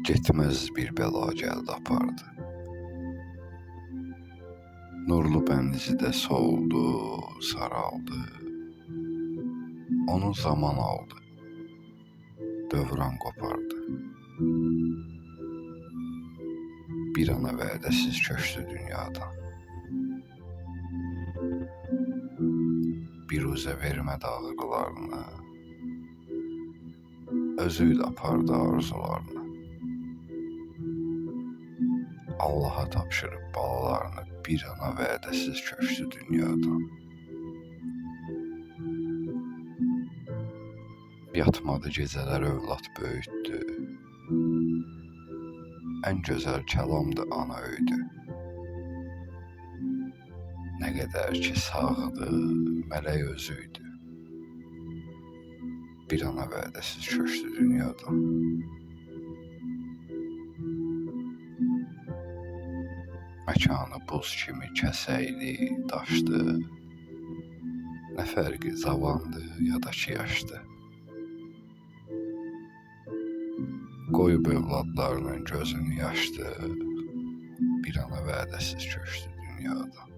Getməz bir bəla gəldi apardı. Nurlu bənnizi də soldu, saraldı. Onu zaman aldı, dövran qopardı. Bir ana vədəsiz köçdü dünyadan. Biruzə vermədi ağrılarını, özü ilə apardı arzularını. Allaha tapşırıb balalarını bir ana vədəsiz köçdü dünyadan. Yatmadı gecələr övlad böyütdü. Ən gözəl kəlamdı ana öyüdü. Nə qədər ki sağdı, mələk özüydü. Bir ana vədəsiz köçdü dünyadan. Məkanı buz kimi kəsəyli, daşdı. Nə fərqi zavandı ya da ki yaşdı. Qoyub övladlarının gözünü yaşdı. Bir ana vədəsiz köçdü dünyadan.